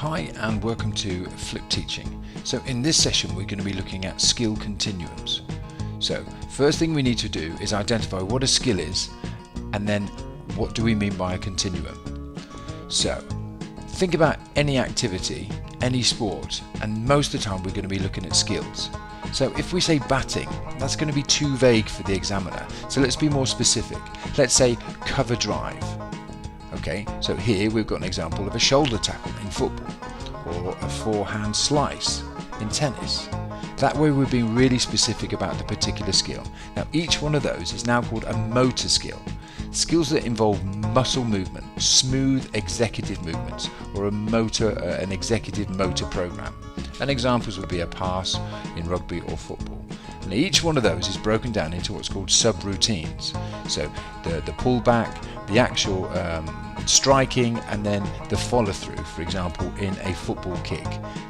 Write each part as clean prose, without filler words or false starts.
Hi and welcome to Flip Teaching. So in this session we're going to be looking at skill continuums. So first thing we need to do is identify what a skill is and then what do we mean by a continuum. So think about any activity, any sport, and most of the time we're going to be looking at skills. So if we say batting, that's going to be too vague for the examiner. So let's be more specific. Let's say cover drive. Okay, so here we've got an example of a shoulder tackle in football or a forehand slice in tennis. That way we're being really specific about the particular skill. Now each one of those is now called a motor skill. Skills that involve muscle movement, smooth executive movements, or an executive motor program. And examples would be a pass in rugby or football. And each one of those is broken down into what's called sub-routines. So the pullback, the actual striking, and then the follow-through, for example, in a football kick.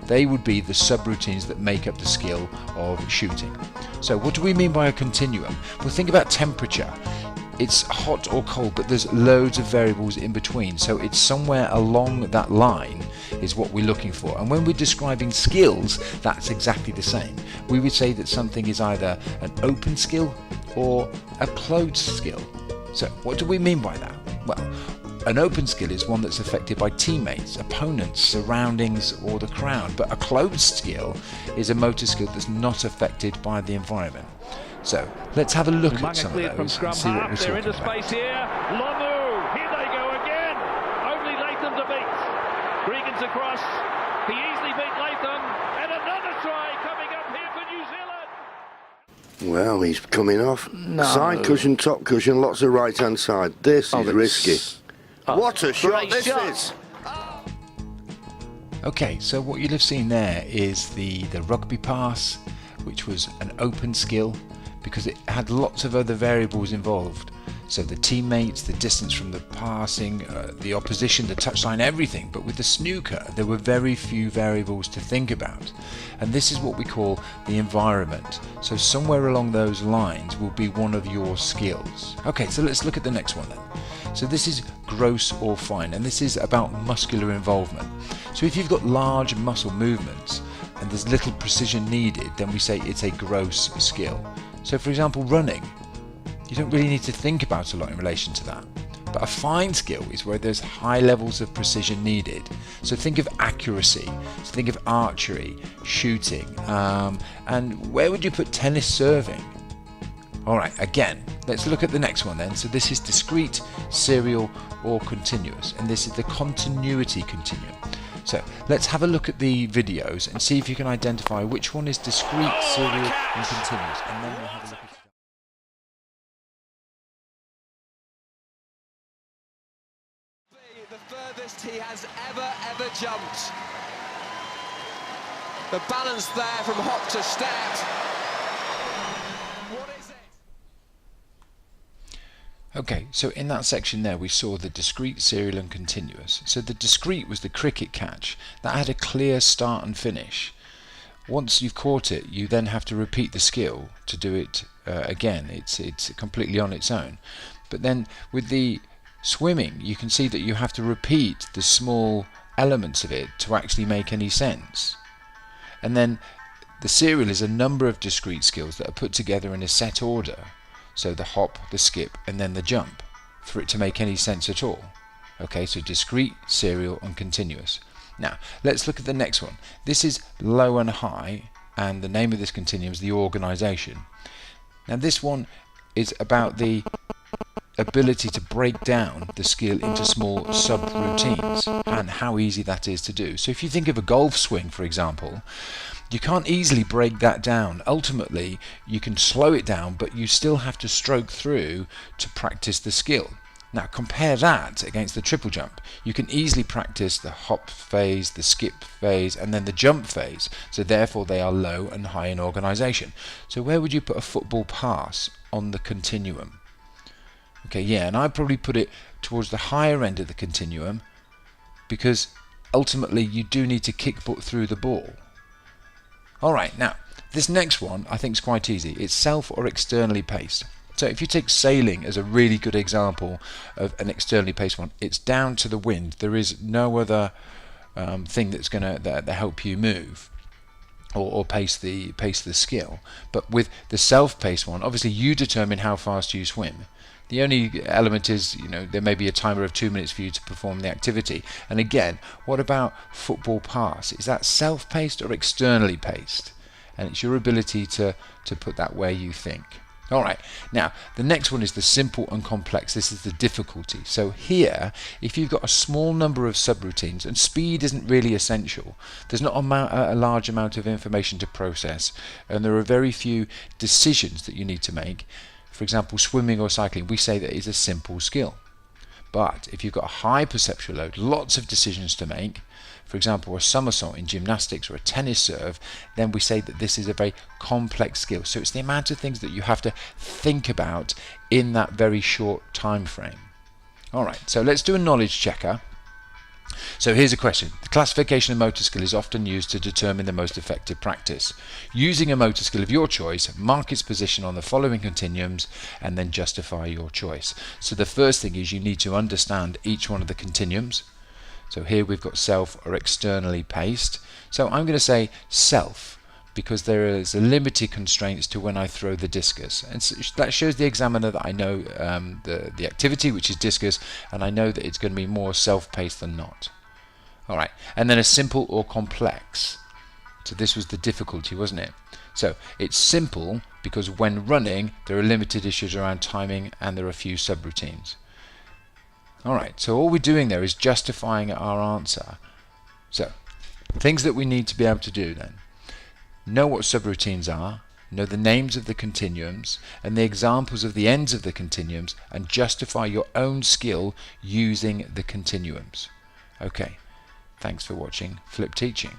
They would be the sub-routines that make up the skill of shooting. So what do we mean by a continuum? Well, think about temperature. It's hot or cold, but there's loads of variables in between. So it's somewhere along that line is what we're looking for. And when we're describing skills, that's exactly the same. We would say that something is either an open skill or a closed skill. So what do we mean by that? Well, an open skill is one that's affected by teammates, opponents, surroundings, or the crowd. But a closed skill is a motor skill that's not affected by the environment. So let's have a look at some of those and see what we're talking about. Space here. Lomu, here they go again. Only Latham to beat. Regan's across. He easily beat Latham, and another try coming up here for New Zealand. Well, he's coming off. No. Side cushion, top cushion, lots of right-hand side. This is risky. What a shot this is! Okay, so what you'll have seen there is the rugby pass, which was an open skill because it had lots of other variables involved. So the teammates, the distance from the passing, the opposition, the touchline, everything. But with the snooker, there were very few variables to think about. And this is what we call the environment. So somewhere along those lines will be one of your skills. Okay, so let's look at the next one then. So this is gross or fine, and this is about muscular involvement. So if you've got large muscle movements and there's little precision needed, then we say it's a gross skill. So for example, running. You don't really need to think about a lot in relation to that. But a fine skill is where there's high levels of precision needed. So think of accuracy, so think of archery, shooting, and where would you put tennis serving? Alright, again, let's look at the next one then. So this is discrete, serial, or continuous, and this is the continuity continuum. So let's have a look at the videos and see if you can identify which one is discrete, serial, and continuous, and then we'll have a look at the furthest he has ever jumped. The balance there from hop to step. What is it? Okay, so in that section there we saw the discrete, serial and continuous. So the discrete was the cricket catch. That had a clear start and finish. Once you've caught it, you then have to repeat the skill to do it again. It's completely on its own. But then with the swimming, you can see that you have to repeat the small elements of it to actually make any sense. And then the serial is a number of discrete skills that are put together in a set order. So the hop, the skip, and then the jump, for it to make any sense at all. Okay, so discrete, serial, and continuous. Now, let's look at the next one. This is low and high, and the name of this continuum is the organisation. Now, this one is about the ability to break down the skill into small sub-routines and how easy that is to do. So if you think of a golf swing, for example, you can't easily break that down. Ultimately, you can slow it down, but you still have to stroke through to practice the skill. Now compare that against the triple jump. You can easily practice the hop phase, the skip phase, and then the jump phase. So therefore they are low and high in organisation. So where would you put a football pass on the continuum? Okay, yeah, and I'd probably put it towards the higher end of the continuum because ultimately you do need to kick through the ball. Alright, now, this next one I think is quite easy. It's self or externally paced. So if you take sailing as a really good example of an externally paced one, it's down to the wind. There is no other thing that's going to help you move or pace the skill. But with the self-paced one, obviously you determine how fast you swim. The only element is, there may be a timer of 2 minutes for you to perform the activity. And again, what about football pass? Is that self-paced or externally paced? And it's your ability to put that where you think. All right, now the next one is the simple and complex. This is the difficulty. So here, if you've got a small number of subroutines, and speed isn't really essential, there's not a large amount of information to process, and there are very few decisions that you need to make. For example, swimming or cycling, we say that is a simple skill. But if you've got a high perceptual load, lots of decisions to make, for example, a somersault in gymnastics or a tennis serve, then we say that this is a very complex skill. So it's the amount of things that you have to think about in that very short time frame. All right, so let's do a knowledge checker. So here's a question. The classification of motor skill is often used to determine the most effective practice. Using a motor skill of your choice, mark its position on the following continuums and then justify your choice. So the first thing is you need to understand each one of the continuums. So here we've got self or externally paced. So I'm going to say self because there is a limited constraints to when I throw the discus, and so that shows the examiner that I know the activity, which is discus, and I know that it's going to be more self-paced than not. Alright, and then a simple or complex. So this was the difficulty, wasn't it? So it's simple because when running there are limited issues around timing and there are a few subroutines. Alright, so all we're doing there is justifying our answer. So things that we need to be able to do then: know what subroutines are, know the names of the continuums and the examples of the ends of the continuums, and justify your own skill using the continuums. Okay, thanks for watching Flip Teaching.